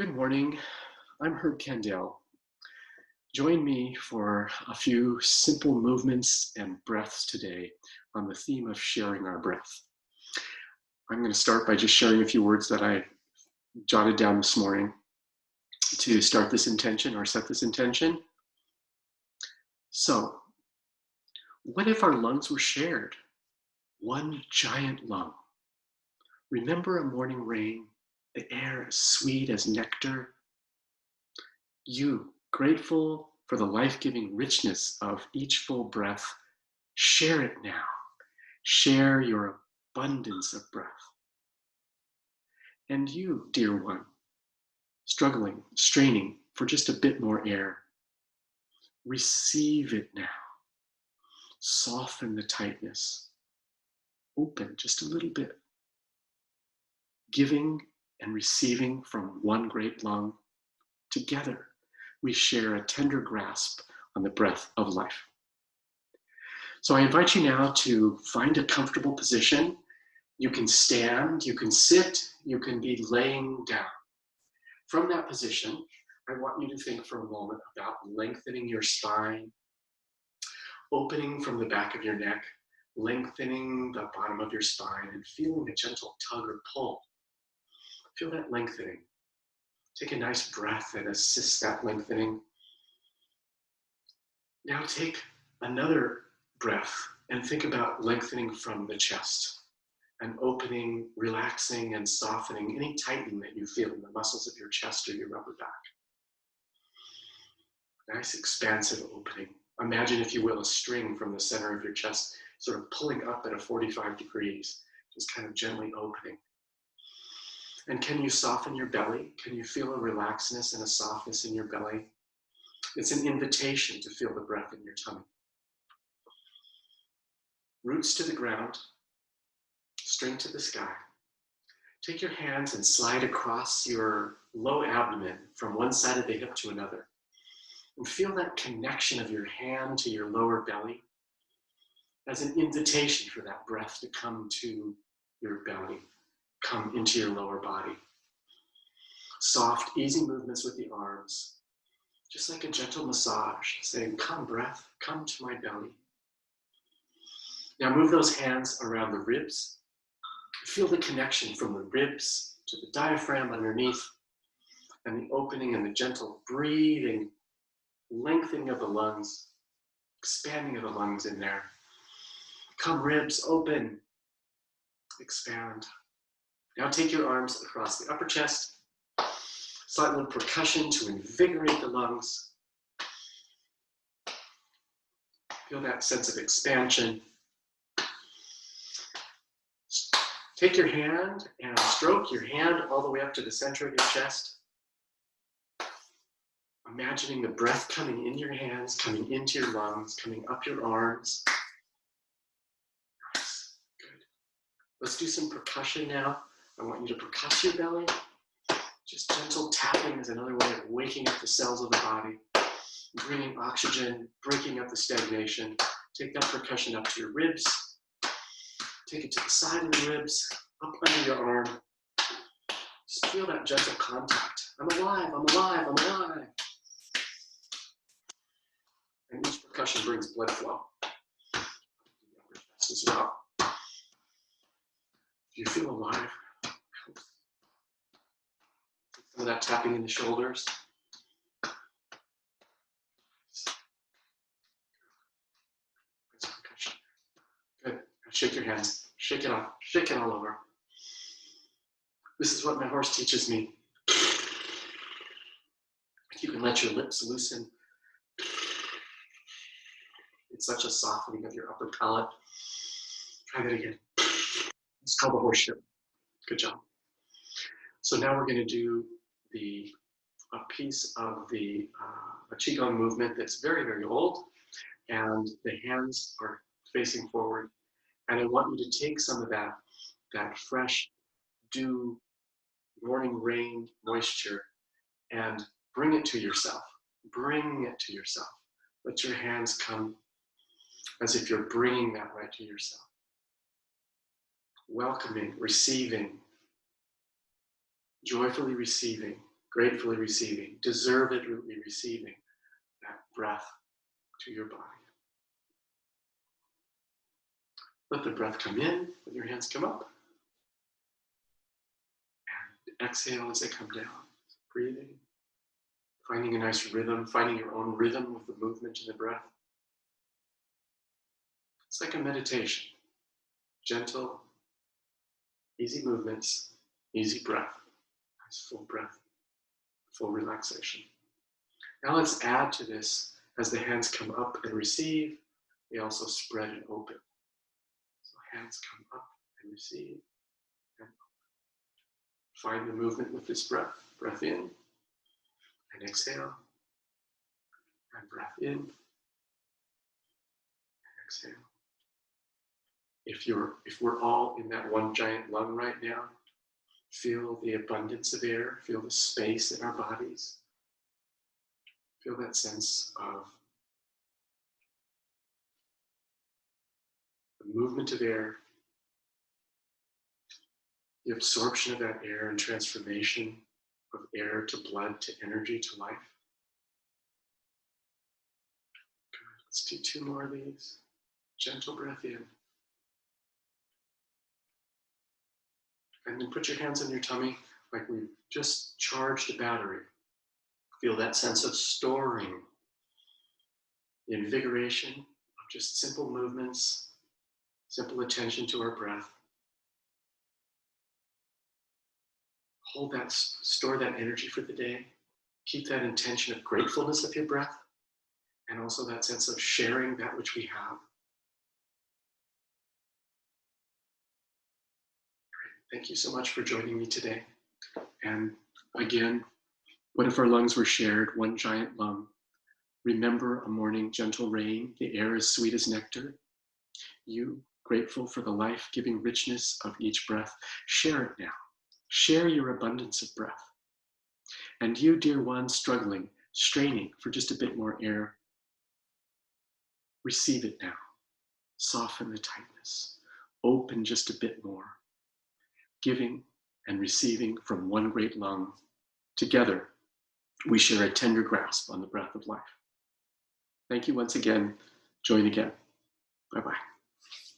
Good morning. I'm Herb Kendall. Join me for a few simple movements and breaths today on the theme of sharing our breath. I'm going to start by just sharing a few words that I jotted down this morning to start this intention or set this intention. So, what if our lungs were shared? One giant lung. Remember a morning rain, the air as sweet as nectar. You, grateful for the life-giving richness of each full breath, share it now. Share your abundance of breath. And you, dear one, struggling, straining for just a bit more air, receive it now. Soften the tightness. Open just a little bit. Giving and receiving from one great lung. Together, we share a tender grasp on the breath of life. So I invite you now to find a comfortable position. You can stand, you can sit, you can be laying down. From that position, I want you to think for a moment about lengthening your spine, opening from the back of your neck, lengthening the bottom of your spine, and feeling a gentle tug or pull. Feel that lengthening. Take a nice breath and assist that lengthening. Now take another breath and think about lengthening from the chest and opening, relaxing, and softening any tightening that you feel in the muscles of your chest or your upper back. Nice expansive opening. Imagine, if you will, a string from the center of your chest sort of pulling up at a 45 degrees, just kind of gently opening. And can you soften your belly? Can you feel a relaxedness and a softness in your belly? It's an invitation to feel the breath in your tummy. Roots to the ground, straight to the sky. Take your hands and slide across your low abdomen from one side of the hip to another. And feel that connection of your hand to your lower belly as an invitation for that breath to come to your belly, come into your lower body. Soft, easy movements with the arms, just like a gentle massage, saying, come breath, come to my belly. Now move those hands around the ribs. Feel the connection from the ribs to the diaphragm underneath, and the opening and the gentle breathing, lengthening of the lungs, expanding of the lungs in there. Come ribs, open, expand. Now take your arms across the upper chest, slight little percussion to invigorate the lungs. Feel that sense of expansion. Take your hand and stroke your hand all the way up to the center of your chest. Imagining the breath coming in your hands, coming into your lungs, coming up your arms. Nice, good. Let's do some percussion now. I want you to percuss your belly. Just gentle tapping is another way of waking up the cells of the body, bringing oxygen, breaking up the stagnation. Take that percussion up to your ribs. Take it to the side of the ribs, up under your arm. Just feel that gentle contact. I'm alive, I'm alive, I'm alive. And each percussion brings blood flow. As well. If you feel alive, some of that tapping in the shoulders. Good. Now shake your hands. Shake it off. Shake it all over. This is what my horse teaches me. You can let your lips loosen. It's such a softening of your upper palate. Try that again. It's called the horseshoe. Good job. So now we're going to do a piece of the Qigong movement that's very, very old, and the hands are facing forward. And I want you to take some of that fresh dew, morning rain moisture, and bring it to yourself. Bring it to yourself. Let your hands come as if you're bringing that right to yourself. Welcoming, receiving, joyfully receiving gratefully receiving, deservedly receiving that breath to your body. Let the breath come in, let your hands come up, and exhale as they come down. Breathing, finding a nice rhythm, finding your own rhythm with the movement and the breath. It's like a meditation. Gentle, easy movements, easy breath. Nice full breath, full relaxation. Now let's add to this as the hands come up and receive, they also spread and open. So hands come up and receive and open. Find the movement with this breath. Breath in and exhale. And breath in and exhale. If we're all in that one giant lung right now, feel the abundance of air, feel the space in our bodies. Feel that sense of the movement of air, the absorption of that air and transformation of air to blood, to energy, to life. Good. Let's do 2 more of these. Gentle breath in. And then put your hands on your tummy like we've just charged a battery. Feel that sense of storing the invigoration of just simple movements, simple attention to our breath. Hold that, store that energy for the day. Keep that intention of gratefulness of your breath, and also that sense of sharing that which we have. Great. Thank you so much for joining me today. And again, what if our lungs were shared, one giant lung? Remember a morning gentle rain, the air is sweet as nectar. You, grateful for the life-giving richness of each breath, share it now. Share your abundance of breath. And you, dear one, struggling, straining for just a bit more air, receive it now. Soften the tightness. Open just a bit more. Giving and receiving from one great lung. Together, we share a tender grasp on the breath of life. Thank you once again. Join again. Bye-bye.